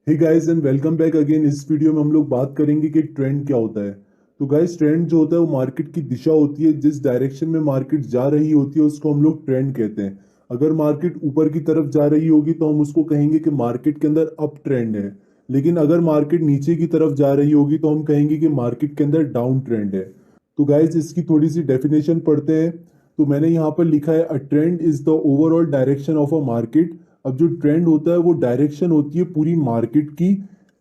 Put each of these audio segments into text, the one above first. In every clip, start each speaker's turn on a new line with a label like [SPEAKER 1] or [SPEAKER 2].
[SPEAKER 1] Hey guys and welcome back again. इस video में हम लोग बात करेंगे कि ट्रेंड क्या होता है। तो गाइस, ट्रेंड जो होता है वो मार्केट की दिशा होती है। जिस डायरेक्शन में मार्केट जा रही होती है उसको हम लोग ट्रेंड कहते हैं। अगर मार्केट ऊपर की तरफ जा रही होगी तो हम उसको कहेंगे कि मार्केट के अंदर अप ट्रेंड है। लेकिन अगर मार्केट नीचे की तरफ जा रही होगी तो हम कहेंगे कि मार्केट के अंदर डाउन ट्रेंड है। तो गाइस, इसकी थोड़ी सी डेफिनेशन पढ़ते हैं। तो मैंने यहाँ पर लिखा है, a trend is the overall direction of a market. अब जो ट्रेंड होता है वो डायरेक्शन होती है पूरी मार्केट की।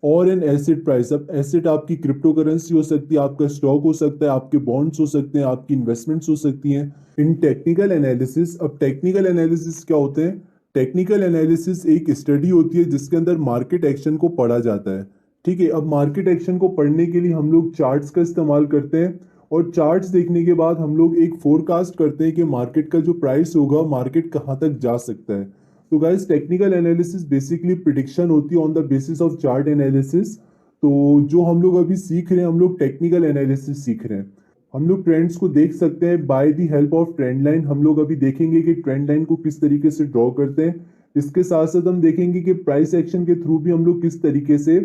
[SPEAKER 1] और एन एसेट प्राइस, अब एसेट आपकी क्रिप्टो करेंसी हो सकती है, आपका स्टॉक हो सकता है, आपके बॉन्ड्स हो सकते हैं, आपकी इन्वेस्टमेंट्स हो सकती हैं। इन टेक्निकल एनालिसिस, अब टेक्निकल एनालिसिस क्या होते हैं? टेक्निकल एनालिसिस एक स्टडी होती है जिसके अंदर मार्केट एक्शन को पढ़ा जाता है। ठीक है, अब मार्केट एक्शन को पढ़ने के लिए हम लोग चार्ट्स का इस्तेमाल करते हैं। और चार्ट्स देखने के बाद हम लोग एक फोरकास्ट करते हैं कि मार्केट का जो प्राइस होगा, मार्केट कहाँ तक जा सकता है। तो guys, technical analysis basically prediction होती है on the basis of chart analysis. तो जो हम लोग अभी सीख रहे हैं, हम लोग टेक्निकल एनालिसिस सीख रहे हैं। हम लोग ट्रेंड्स को देख सकते हैं by the help of trend line. हम लोग अभी देखेंगे कि ट्रेंड लाइन को किस तरीके से ड्रॉ करते हैं। इसके साथ साथ हम देखेंगे कि प्राइस एक्शन के थ्रू भी हम लोग किस तरीके से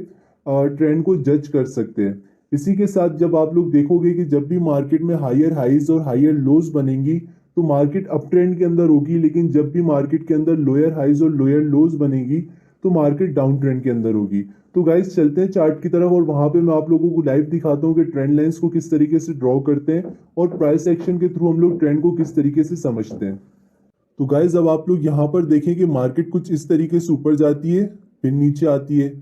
[SPEAKER 1] ट्रेंड को जज कर सकते हैं। इसी के साथ जब आप लोग देखोगे कि जब भी मार्केट में हायर हाइज और हायर लोज बनेंगी तो मार्केट अप ट्रेंड के अंदर होगी। लेकिन जब भी मार्केट के अंदर लोअर हाइज और लोअर लोज बनेगी तो मार्केट डाउन ट्रेंड के अंदर होगी। तो गाइस, चलते हैं चार्ट की तरफ और वहां पे मैं आप लोगों को लाइव दिखाता हूँ कि ट्रेंड लाइंस को किस तरीके से ड्रॉ करते हैं और प्राइस एक्शन के थ्रू हम लोग ट्रेंड को किस तरीके से समझते हैं। तो गाइज, अब आप लोग यहाँ पर देखें कि मार्केट कुछ इस तरीके से ऊपर जाती है, फिर नीचे आती है,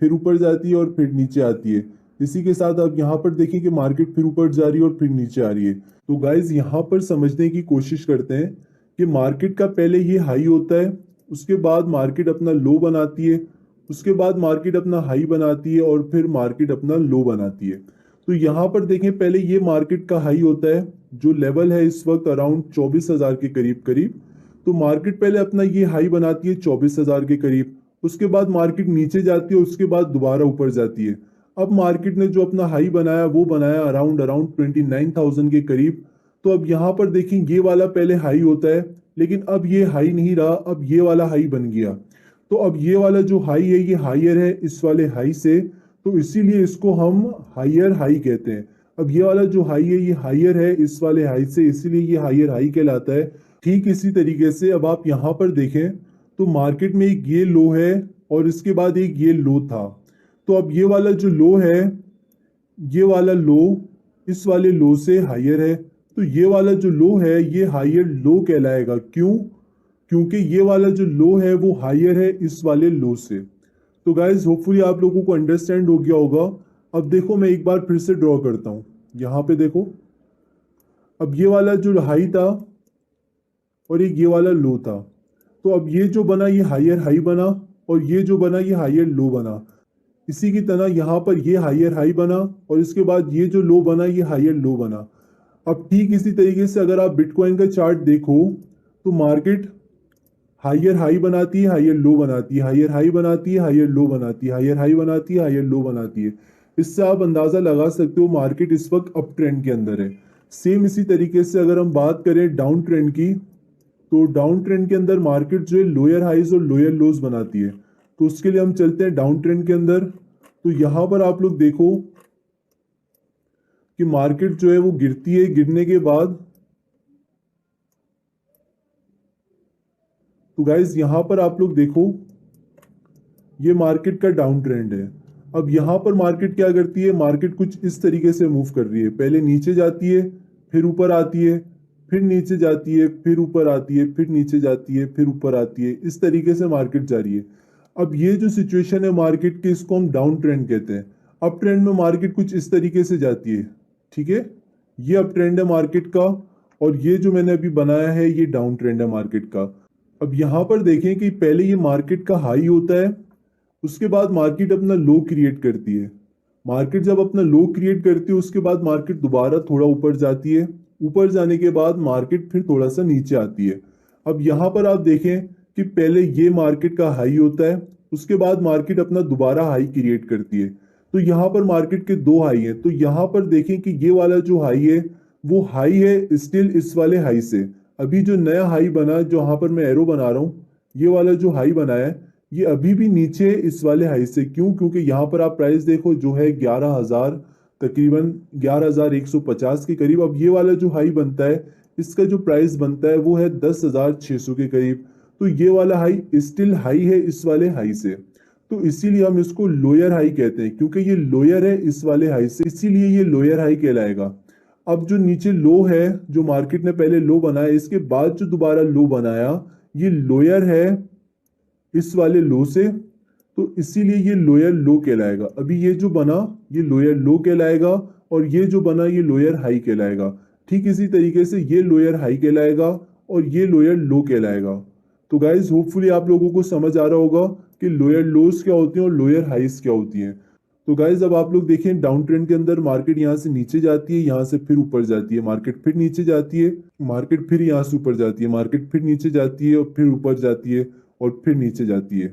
[SPEAKER 1] फिर ऊपर जाती है और फिर नीचे आती है। इसी के साथ आप यहाँ पर देखें कि मार्केट फिर ऊपर जा रही है और फिर नीचे आ रही है। तो गाइज, यहाँ पर समझने की कोशिश करते हैं कि मार्केट का पहले ये हाई होता है, उसके बाद मार्केट अपना लो बनाती है, उसके बाद मार्केट अपना हाई बनाती है और फिर मार्केट अपना लो बनाती है। तो यहाँ पर देखें, पहले ये मार्केट का हाई होता है जो लेवल है इस वक्त अराउंड 24,000 के करीब करीब। तो मार्केट पहले अपना ये हाई बनाती है 24,000 के करीब, उसके बाद मार्केट नीचे जाती है, उसके बाद दोबारा ऊपर जाती है। अब मार्केट ने जो अपना हाई बनाया वो बनाया अराउंड अराउंड 29,000 के करीब। तो अब यहाँ पर देखें, ये वाला पहले हाई होता है, लेकिन अब ये हाई नहीं रहा, अब ये वाला हाई बन गया। तो अब ये वाला जो हाई है ये हाइयर है इस वाले हाई से, तो इसीलिए इसको हम हाइयर हाई कहते हैं। अब ये वाला जो हाई है ये हाइयर है इस वाले हाई से, इसीलिए ये हाइयर हाई कहलाता है। ठीक इसी तरीके से अब आप यहाँ पर देखें तो मार्केट में एक ये लो है और इसके बाद एक ये लो था। तो अब ये वाला जो लो है, ये वाला लो इस वाले लो से हायर है, तो ये वाला जो लो है ये हायर लो कहलाएगा। क्यों? क्योंकि ये वाला जो लो है वो हायर है इस वाले लो से। तो गाइज, होपफुली आप लोगों को अंडरस्टैंड हो गया होगा। अब देखो, मैं एक बार फिर से ड्रॉ करता हूँ। यहाँ पे देखो, अब ये वाला जो हाई था और एक ये वाला लो था। तो अब ये जो बना ये हायर हाई बना और ये जो बना ये हायर लो बना। इसी की तरह यहाँ पर ये हायर हाई बना और इसके बाद ये जो लो बना ये हायर लो बना। अब ठीक इसी तरीके से अगर आप बिटकॉइन का चार्ट देखो तो मार्केट हायर हाई बनाती है, हायर लो बनाती है, हायर हाई बनाती है, हायर लो बनाती है, हायर हाई बनाती है, हायर लो बनाती है। इससे आप अंदाजा लगा सकते हो मार्केट इस वक्त अप ट्रेंड के अंदर है। सेम इसी तरीके से अगर हम बात करें डाउन ट्रेंड की, तो डाउन ट्रेंड के अंदर मार्केट जो है लोअर हाइज और लोअर लोज बनाती है। तो उसके लिए हम चलते हैं डाउन ट्रेंड के अंदर। तो यहां पर आप लोग देखो कि मार्केट जो है वो गिरती है, गिरने के बाद तो गाइज यहां पर आप लोग देखो ये मार्केट का डाउन ट्रेंड है। अब यहां पर मार्केट क्या करती है, मार्केट कुछ इस तरीके से मूव कर रही है, पहले नीचे जाती है, फिर ऊपर आती है, फिर नीचे जाती है, फिर ऊपर आती है, फिर नीचे जाती है, फिर ऊपर आती है। इस तरीके से मार्केट जा रही है। अब ये जो सिचुएशन है मार्केट की, इसको हम डाउन ट्रेंड कहते हैं। अप ट्रेंड में मार्केट कुछ इस तरीके से जाती है। ठीक है, ये अप ट्रेंड है मार्केट का और ये जो मैंने अभी बनाया है ये डाउन ट्रेंड है मार्केट का। अब यहां पर देखें कि पहले ये मार्केट का हाई होता है, उसके बाद मार्केट अपना लो क्रिएट करती है। मार्केट जब अपना लो क्रिएट करती है उसके बाद मार्केट दोबारा थोड़ा ऊपर जाती है, ऊपर जाने के बाद मार्केट फिर थोड़ा सा नीचे आती है। अब यहाँ पर आप देखें कि पहले ये मार्केट का हाई होता है, उसके बाद मार्केट अपना दोबारा हाई क्रिएट करती है। तो यहाँ पर मार्केट के दो हाई हैं। तो यहाँ पर देखें कि ये वाला जो हाई है वो हाई है स्टिल इस वाले हाई से। अभी जो नया हाई बना जो यहाँ पर मैं एरो बना रहा हूँ, ये वाला जो हाई बना है ये अभी भी नीचे इस वाले हाई से। क्यों? क्योंकि यहाँ पर आप प्राइस देखो जो है 11,000, तकरीबन 11,150 के करीब। अब ये वाला जो हाई बनता है, इसका जो प्राइस बनता है वो है 10,600 के करीब। तो ये वाला हाई स्टिल हाई है इस वाले हाई से, तो इसीलिए हम इसको लोअर हाई कहते हैं, क्योंकि ये लोअर है इस वाले हाई से, इसीलिए ये लोअर हाई कहलाएगा। अब जो नीचे लो है, जो मार्केट ने पहले लो बनाया, इसके बाद जो दोबारा लो बनाया, ये लोअर है इस वाले लो से, तो इसीलिए ये लोअर लो कहलाएगा। अभी ये जो बना ये लोअर लो कहलाएगा, और ये जो बना ये लोअर हाई कहलाएगा। ठीक इसी तरीके से ये लोअर हाई कहलाएगा और ये लोअर लो कहलाएगा। तो गाइज होपफुली आप लोगों को समझ आ रहा होगा कि लोअर लोज क्या होती हैं और लोअर हाइस क्या होती हैं। तो गाइज अब आप लोग देखें डाउन ट्रेंड के अंदर मार्केट यहाँ से नीचे जाती है, यहाँ से फिर ऊपर जाती है, मार्केट फिर नीचे जाती है, मार्केट फिर यहाँ से ऊपर जाती है, मार्केट फिर नीचे जाती है और फिर ऊपर जाती है और फिर नीचे जाती है।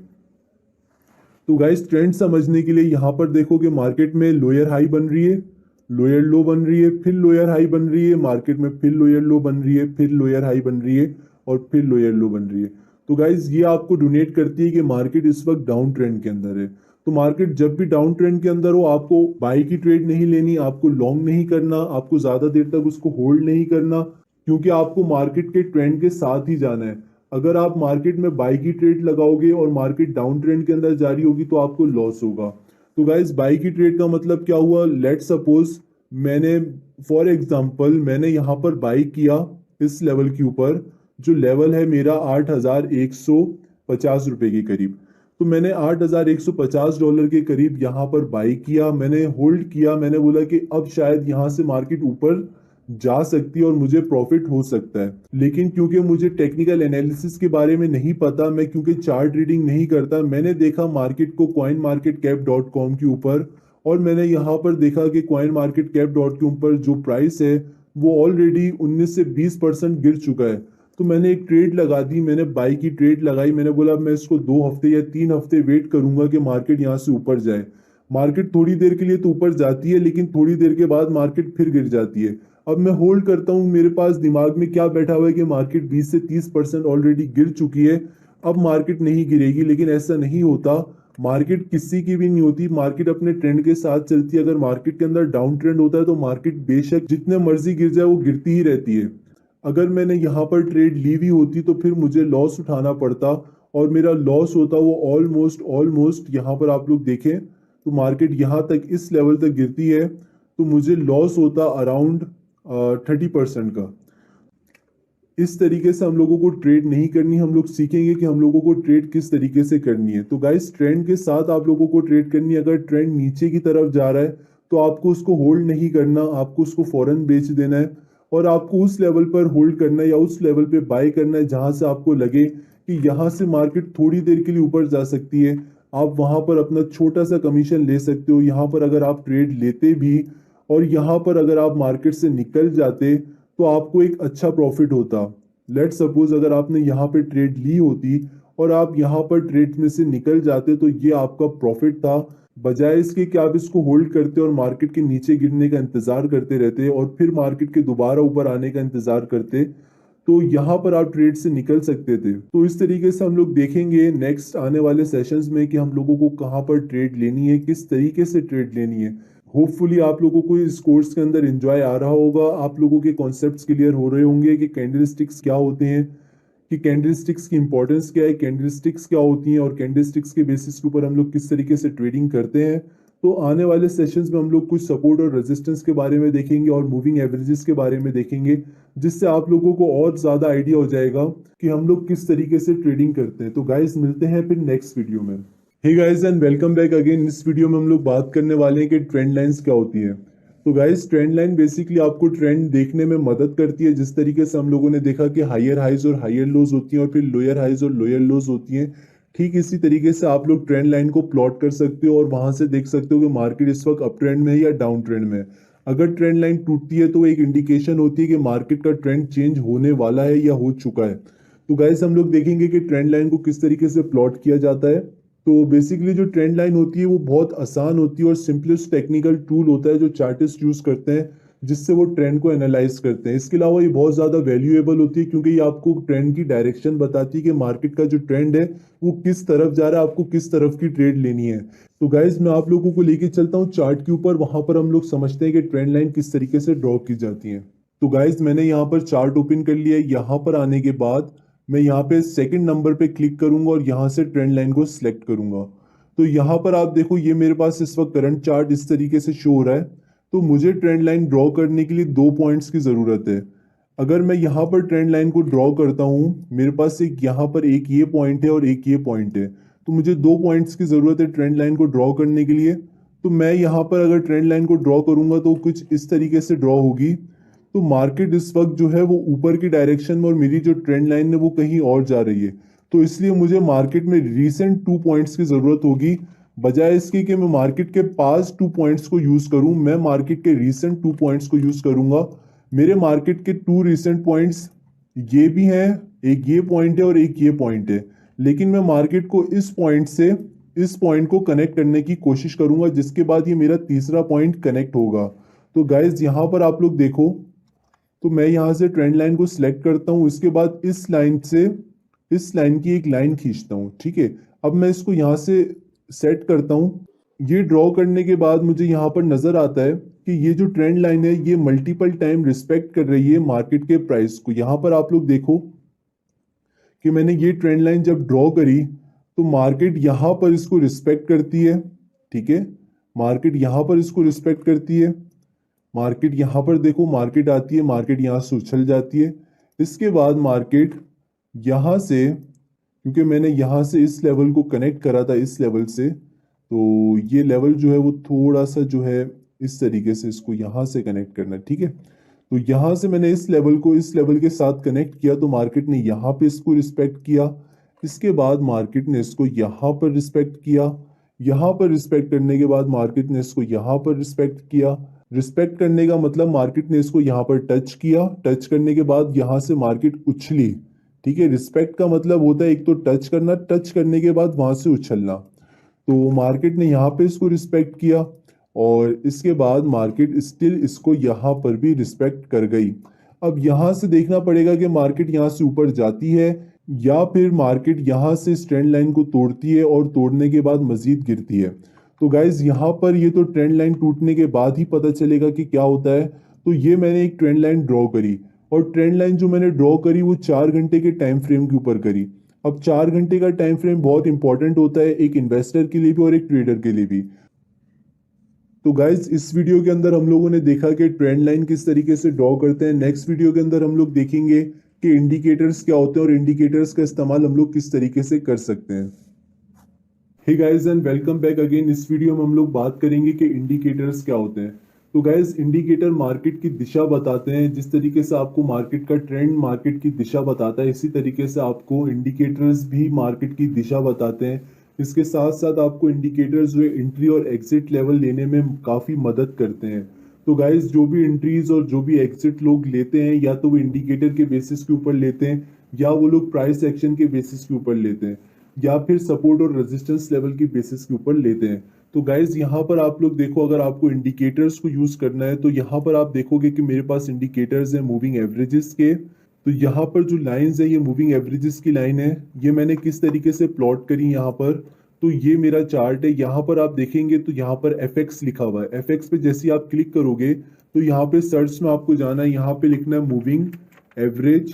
[SPEAKER 1] तो गाइस ट्रेंड समझने के लिए यहाँ पर देखोगे मार्केट में लोअर हाई बन रही है, लोअर लो बन रही है, फिर लोअर हाई बन रही है, मार्केट में फिर लोअर लो बन रही है, फिर लोअर हाई बन रही है और फिर लोअर लो बन रही है। तो गाइस ये आपको डोनेट करती है कि मार्केट इस वक्त डाउन ट्रेंड के अंदर है। तो मार्केट जब भी डाउन ट्रेंड के अंदर हो, आपको बाई की ट्रेड नहीं लेनी, आपको लॉन्ग नहीं करना, आपको ज्यादा देर तक उसको होल्ड नहीं करना, क्योंकि आपको मार्केट के ट्रेंड के साथ ही जाना है। अगर आप मार्केट में बाई की ट्रेड लगाओगे और मार्केट डाउन ट्रेंड के अंदर जारी होगी तो आपको लॉस होगा। तो गाइस बाई की ट्रेड का मतलब क्या हुआ? लेट सपोज मैंने फॉर एग्जांपल मैंने यहाँ पर बाई किया इस लेवल के ऊपर, जो लेवल है मेरा 8,150 रुपए के करीब। तो मैंने $8,150 के करीब यहाँ पर बाई किया, मैंने होल्ड किया, मैंने बोला कि अब शायद यहाँ से मार्केट ऊपर जा सकती है और मुझे प्रॉफिट हो सकता है। लेकिन क्योंकि मुझे टेक्निकल एनालिसिस के बारे में नहीं पता, मैं क्योंकि चार्ट रीडिंग नहीं करता, मैंने देखा मार्केट को coinmarketcap.com के ऊपर, और मैंने यहाँ पर देखा कि coinmarketcap.com के ऊपर जो प्राइस है वो ऑलरेडी 19 से 20% गिर चुका है। तो मैंने एक ट्रेड लगा दी, मैंने बाई की ट्रेड लगाई, मैंने बोला मैं इसको 2 हफ्ते या 3 हफ्ते वेट करूंगा कि मार्केट यहाँ से ऊपर जाए। मार्केट थोड़ी देर के लिए तो ऊपर जाती है, लेकिन थोड़ी देर के बाद मार्केट फिर गिर जाती है। अब मैं होल्ड करता हूँ, मेरे पास दिमाग में क्या बैठा हुआ है कि मार्केट 20 से 30% ऑलरेडी गिर चुकी है, अब मार्केट नहीं गिरेगी। लेकिन ऐसा नहीं होता, मार्केट किसी की भी नहीं होती, मार्केट अपने ट्रेंड के साथ चलती है। अगर मार्केट के अंदर डाउन ट्रेंड होता है तो मार्केट बेशक जितने मर्जी गिर जाए वो गिरती ही रहती है। अगर मैंने यहाँ पर ट्रेड ली हुई होती तो फिर मुझे लॉस उठाना पड़ता, और मेरा लॉस होता वो ऑलमोस्ट ऑलमोस्ट यहाँ पर आप लोग देखें तो मार्केट यहाँ तक इस लेवल तक गिरती है, तो मुझे लॉस होता अराउंड 30% का। इस तरीके से हम लोगों को ट्रेड नहीं करनी, हम लोग सीखेंगे कि हम लोगों को ट्रेड किस तरीके से करनी है। तो गाइस ट्रेंड के साथ आप लोगों को ट्रेड करनी है। अगर ट्रेंड नीचे की तरफ जा रहा है तो आपको उसको होल्ड नहीं करना, आपको उसको फौरन बेच देना है, और आपको उस लेवल पर होल्ड करना है या उस लेवल पे बाय करना है जहां से आपको लगे कि यहाँ से मार्केट थोड़ी देर के लिए ऊपर जा सकती है। आप वहां पर अपना छोटा सा कमीशन ले सकते हो। यहाँ पर अगर आप ट्रेड लेते भी और यहाँ पर अगर आप मार्केट से निकल जाते तो आपको एक अच्छा प्रॉफिट होता। लेट सपोज अगर आपने यहाँ पे ट्रेड ली होती और आप यहाँ पर ट्रेड में से निकल जाते तो ये आपका प्रॉफिट था, बजाय इसके कि आप इसको होल्ड करते और मार्केट के नीचे गिरने का इंतजार करते रहते और फिर मार्केट के दोबारा ऊपर आने का इंतजार करते, तो यहाँ पर आप ट्रेड से निकल सकते थे। तो इस तरीके से हम लोग देखेंगे नेक्स्ट आने वाले सेशंस में कि हम लोगों को कहाँ पर ट्रेड लेनी है, किस तरीके से ट्रेड लेनी है। होपफुली आप लोगों को इस कोर्स के अंदर एंजॉय आ रहा होगा, आप लोगों के कॉन्सेप्ट्स क्लियर हो रहे होंगे कि कैंडलस्टिक्स क्या होते हैं, कि कैंडलस्टिक्स की इंपॉर्टेंस क्या है, कैंडलस्टिक्स क्या होती हैं, और कैंडलस्टिक्स के बेसिस के ऊपर हम लोग किस तरीके से ट्रेडिंग करते हैं। तो आने वाले सेशंस में हम लोग कुछ सपोर्ट और रेजिस्टेंस के बारे में देखेंगे और मूविंग एवरेजेस के बारे में देखेंगे, जिससे आप लोगों को और ज़्यादा आइडिया हो जाएगा कि हम लोग किस तरीके से ट्रेडिंग करते हैं। तो गाइस मिलते हैं फिर नेक्स्ट वीडियो में। Hey guys and welcome back again. इस वीडियो में हम लोग बात करने वाले हैं कि ट्रेंड लाइंस क्या होती है। तो गाइस ट्रेंड लाइन बेसिकली आपको ट्रेंड देखने में मदद करती है। जिस तरीके से हम लोगों ने देखा कि हायर हाइज और हायर लोज होती हैं और फिर लोअर हाइज और लोअर लोज होती हैं, ठीक इसी तरीके से आप लोग ट्रेंड लाइन को प्लॉट कर सकते हो और वहां से देख सकते हो कि मार्केट इस वक्त अप ट्रेंड में है या डाउन ट्रेंड में है। अगर ट्रेंड लाइन टूटती है तो एक इंडिकेशन होती है कि मार्केट का ट्रेंड चेंज होने वाला है या हो चुका है। तो गाइस हम लोग देखेंगे कि ट्रेंड लाइन को किस तरीके से प्लॉट किया जाता है। तो बेसिकली जो ट्रेंड लाइन होती है वो बहुत आसान होती है और सिंपलेस्ट टेक्निकल टूल होता है जो चार्टिस्ट यूज करते हैं, जिससे वो ट्रेंड को एनालाइज करते हैं। इसके अलावा ये बहुत ज़्यादा वैल्यूएबल होती है क्योंकि ये आपको ट्रेंड की डायरेक्शन बताती है कि मार्केट का जो ट्रेंड है वो किस तरफ जा रहा है, आपको किस तरफ की ट्रेड लेनी है। तो गाइज मैं आप लोगों को लेके चलता हूँ चार्ट के ऊपर, वहां पर हम लोग समझते हैं कि ट्रेंड लाइन किस तरीके से ड्रॉ की जाती है। तो गाइज मैंने यहाँ पर चार्ट ओपन कर लिया है। यहाँ पर आने के बाद मैं यहाँ पे सेकंड नंबर पे क्लिक करूंगा और यहाँ से ट्रेंड लाइन को सिलेक्ट करूंगा। तो यहाँ पर आप देखो ये मेरे पास इस वक्त करंट चार्ट इस तरीके से शो हो रहा है। तो मुझे ट्रेंड लाइन ड्रॉ करने के लिए 2 पॉइंट्स की जरूरत है। अगर मैं यहाँ पर ट्रेंड लाइन को ड्रॉ करता हूँ, मेरे पास एक यहाँ पर एक ये पॉइंट है और एक ये पॉइंट है, तो मुझे 2 पॉइंट्स की जरूरत है ट्रेंड लाइन को ड्रॉ करने के लिए। तो मैं यहाँ पर अगर ट्रेंड लाइन को ड्रॉ करूंगा तो कुछ इस तरीके से ड्रॉ होगी। तो मार्केट इस वक्त जो है वो ऊपर की डायरेक्शन में और मेरी जो ट्रेंड लाइन है वो कहीं और जा रही है। तो इसलिए मुझे मार्केट में रीसेंट 2 पॉइंट्स की जरूरत होगी। बजाय इसके कि मैं मार्केट के पास 2 पॉइंट्स को यूज करूं, मैं मार्केट के रीसेंट 2 पॉइंट्स को यूज करूंगा। मेरे मार्केट के 2 रीसेंट पॉइंट्स ये भी हैं, एक ये पॉइंट है और एक ये पॉइंट है। लेकिन मैं मार्केट को इस पॉइंट से इस पॉइंट को कनेक्ट करने की कोशिश करूंगा, जिसके बाद ये मेरा तीसरा पॉइंट कनेक्ट होगा। तो गाइज यहाँ पर आप लोग देखो, तो मैं यहाँ से ट्रेंड लाइन को सिलेक्ट करता हूँ। इसके बाद इस लाइन से इस लाइन की एक लाइन खींचता हूँ, ठीक है। अब मैं इसको यहाँ से सेट करता हूँ। ये ड्रॉ करने के बाद मुझे यहाँ पर नजर आता है कि ये जो ट्रेंड लाइन है ये मल्टीपल टाइम रिस्पेक्ट कर रही है मार्केट के प्राइस को। यहाँ पर आप लोग देखो कि मैंने ये ट्रेंड लाइन जब ड्रॉ करी तो मार्केट यहाँ पर इसको रिस्पेक्ट करती है, ठीक है। मार्केट यहाँ पर इसको रिस्पेक्ट करती है। मार्केट यहाँ पर देखो, मार्केट आती है, मार्केट यहाँ से उछल जाती है। इसके बाद मार्केट यहाँ से, क्योंकि मैंने यहाँ से इस लेवल को कनेक्ट करा था इस लेवल से, तो ये लेवल जो है वो थोड़ा सा जो है इस तरीके से इसको यहाँ से कनेक्ट करना है, ठीक है। तो यहाँ से मैंने इस लेवल को इस लेवल के साथ कनेक्ट किया, तो मार्केट ने यहाँ पे इसको रिस्पेक्ट किया। इसके बाद मार्केट ने इसको यहाँ पर रिस्पेक्ट किया। यहाँ पर रिस्पेक्ट करने के बाद मार्केट ने इसको यहाँ पर रिस्पेक्ट किया। रिस्पेक्ट करने का मतलब मार्केट ने इसको यहाँ पर टच किया। टच करने के बाद यहाँ से मार्केट उछली, ठीक है। रिस्पेक्ट का मतलब होता है एक तो टच करना, टच करने के बाद वहां से उछलना। तो मार्केट ने यहाँ पे इसको रिस्पेक्ट किया और इसके बाद मार्केट स्टिल इसको यहाँ पर भी रिस्पेक्ट कर गई। अब यहाँ से देखना पड़ेगा कि मार्केट यहाँ से ऊपर जाती है या फिर मार्केट यहाँ से इस ट्रेंड लाइन को तोड़ती है और तोड़ने के बाद मजीद गिरती है। तो गाइज यहाँ पर ये तो ट्रेंड लाइन टूटने के बाद ही पता चलेगा कि क्या होता है। तो ये मैंने एक ट्रेंड लाइन ड्रॉ करी और ट्रेंड लाइन जो मैंने ड्रॉ करी वो 4 घंटे के टाइम फ्रेम के ऊपर करी। अब 4 घंटे का टाइम फ्रेम बहुत इंपॉर्टेंट होता है एक इन्वेस्टर के लिए भी और एक ट्रेडर के लिए भी। तो गाइज इस वीडियो के अंदर हम लोगों ने देखा कि ट्रेंड लाइन किस तरीके से ड्रॉ करते हैं। नेक्स्ट वीडियो के अंदर हम लोग देखेंगे कि इंडिकेटर्स क्या होते हैं और इंडिकेटर्स का इस्तेमाल हम लोग किस तरीके से कर सकते हैं। Hey guys and welcome back again. इस वीडियो में हम लोग बात करेंगे कि इंडिकेटर्स क्या होते हैं। तो गाइज इंडिकेटर मार्केट की दिशा बताते हैं। जिस तरीके से आपको मार्केट का ट्रेंड मार्केट की दिशा बताता है, इसी तरीके से आपको इंडिकेटर्स भी मार्केट की दिशा बताते हैं। इसके साथ साथ आपको इंडिकेटर्स जो एंट्री और एग्जिट लेवल लेने में काफ़ी मदद करते हैं। तो गाइज जो भी एंट्रीज और जो भी एग्जिट लोग लेते हैं, या तो वो इंडिकेटर के बेसिस के ऊपर लेते हैं या वो लोग प्राइस एक्शन के बेसिस के ऊपर लेते हैं या फिर सपोर्ट और रेजिस्टेंस लेवल की बेसिस के ऊपर लेते हैं। तो गाइज यहाँ पर आप लोग देखो, अगर आपको इंडिकेटर्स को यूज करना है तो यहाँ पर आप देखोगे कि मेरे पास इंडिकेटर्स हैं मूविंग एवरेजेस के। तो यहाँ पर जो लाइंस है ये मूविंग एवरेजेस की लाइन है। ये मैंने किस तरीके से प्लॉट करी यहाँ पर, तो ये मेरा चार्ट है। यहाँ पर आप देखेंगे तो यहाँ पर FX लिखा हुआ है। FX पे जैसे आप क्लिक करोगे तो यहाँ पे सर्च में आपको जाना है, यहाँ पे लिखना है मूविंग एवरेज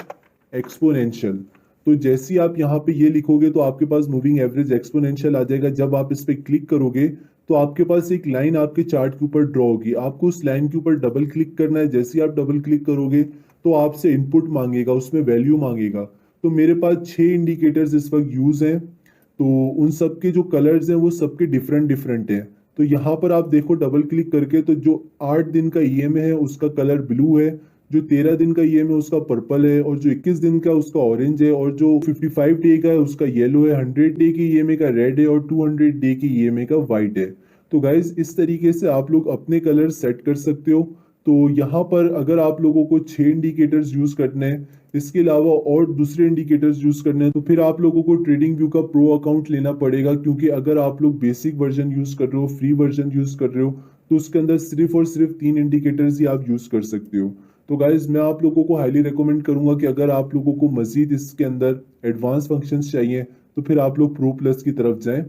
[SPEAKER 1] एक्सपोनेंशियल। तो जैसे आप यहाँ पे ये लिखोगे तो आपके पास मूविंग एवरेज एक्सपोनेंशियल आ जाएगा। जब आप इस पे क्लिक करोगे तो आपके पास एक लाइन आपके चार्ट के ऊपर ड्रॉ होगी। आपको उस लाइन के ऊपर डबल क्लिक करना है। जैसे ही आप डबल क्लिक करोगे तो आपसे इनपुट मांगेगा, उसमें वैल्यू मांगेगा। तो मेरे पास 6 इंडिकेटर्स इस वक्त यूज हैं। तो उन सब के जो कलर्स हैं वो सबके डिफरेंट डिफरेंट हैं। तो यहाँ पर आप देखो डबल क्लिक करके, तो जो 8 दिन का EMA है उसका कलर ब्लू है, जो 13 दिन का EMA उसका पर्पल है, और जो 21 दिन का उसका ऑरेंज है, और जो 55 डे का है उसका येलो है, 100 डे की EMA का रेड है और 200 डे की EMA का व्हाइट है। तो गाइज इस तरीके से आप लोग अपने कलर सेट कर सकते हो। तो यहाँ पर अगर आप लोगों को 6 इंडिकेटर्स यूज करने हैं, इसके अलावा और दूसरे इंडिकेटर्स यूज करने हैं, तो फिर आप लोगों को ट्रेडिंग व्यू का प्रो अकाउंट लेना पड़ेगा, क्योंकि अगर आप लोग बेसिक वर्जन यूज कर रहे हो, फ्री वर्जन यूज कर रहे हो, तो उसके अंदर सिर्फ और सिर्फ 3 इंडिकेटर्स ही आप यूज कर सकते हो। तो गाइज मैं आप लोगों को हाईली रिकमेंड करूंगा कि अगर आप लोगों को मजीद इसके अंदर एडवांस फंक्शंस चाहिए तो फिर आप लोग प्रो प्लस की तरफ जाएं।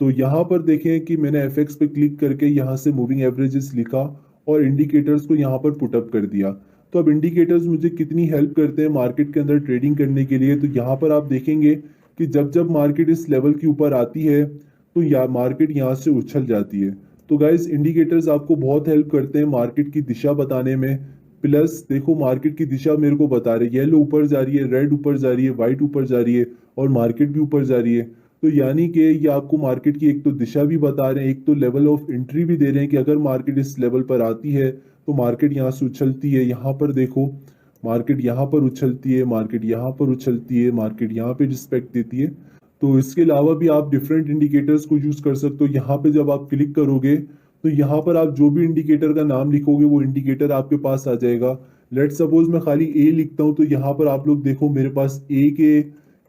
[SPEAKER 1] तो यहाँ पर देखें कि मैंने एफ पे क्लिक करके यहाँ से मूविंग एवरेजेस लिखा और इंडिकेटर्स को यहाँ पर पुटअप कर दिया। तो अब इंडिकेटर्स मुझे कितनी हेल्प करते हैं मार्केट के अंदर ट्रेडिंग करने के लिए, तो यहाँ पर आप देखेंगे कि जब जब मार्केट इस लेवल के ऊपर आती है तो मार्केट यहाँ से उछल जाती है। तो गाइज इंडिकेटर्स आपको बहुत हेल्प करते हैं मार्केट की दिशा बताने में। प्लस देखो मार्केट की दिशा मेरे को बता रही है, येलो ऊपर जा रही है, रेड ऊपर जा रही है, व्हाइट ऊपर जा रही है और मार्केट भी ऊपर जा रही है। तो यानी कि ये आपको मार्केट की एक तो दिशा भी बता रहे हैं, एक तो लेवल ऑफ एंट्री भी दे रहे हैं कि अगर मार्केट इस लेवल पर आती है तो मार्केट यहाँ से उछलती है। यहाँ पर देखो मार्केट यहाँ पर उछलती है, मार्केट यहाँ पर उछलती है, मार्केट यहाँ पे रिस्पेक्ट देती है। तो इसके अलावा भी आप डिफरेंट इंडिकेटर्स को यूज कर सकते हो। यहाँ पे जब आप क्लिक करोगे तो यहाँ पर आप जो भी इंडिकेटर का नाम लिखोगे वो इंडिकेटर आपके पास आ जाएगा। लेट सपोज मैं खाली ए लिखता हूँ, तो यहाँ पर आप लोग देखो मेरे पास ए के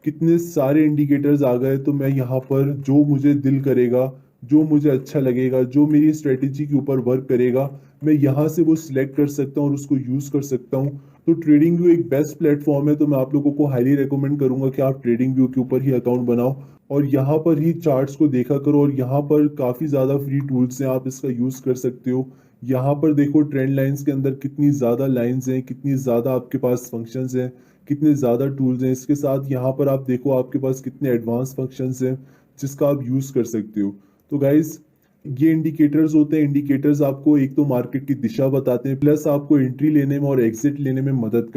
[SPEAKER 1] कितने सारे इंडिकेटर्स आ गए। तो मैं यहाँ पर जो मुझे दिल करेगा, जो मुझे अच्छा लगेगा, जो मेरी स्ट्रेटेजी के ऊपर वर्क करेगा, मैं यहाँ से वो सिलेक्ट कर सकता हूँ और उसको यूज कर सकता हूँ। तो ट्रेडिंग व्यू एक बेस्ट प्लेटफॉर्म है, तो मैं आप लोगों को हाईली रिकमेंड करूंगा कि आप ट्रेडिंग व्यू के ऊपर ही अकाउंट बनाओ और यहाँ पर ही चार्ट्स को देखा करो। और यहाँ पर काफी ज्यादा फ्री टूल्स हैं, आप इसका यूज कर सकते हो। यहाँ पर देखो ट्रेंड लाइंस के अंदर कितनी ज्यादा लाइंस हैं, कितनी ज्यादा आपके पास फंक्शंस हैं, कितने ज्यादा टूल्स हैं। इसके साथ यहाँ पर आप देखो आपके पास कितने एडवांस फंक्शंस हैं जिसका आप यूज कर सकते हो। तो गाइज ये इंडिकेटर्स होते हैं। इंडिकेटर्स आपको एक तो मार्केट की दिशा बताते हैं, प्लस आपको एंट्री लेने में और एग्जिट लेने में मदद करते हैं।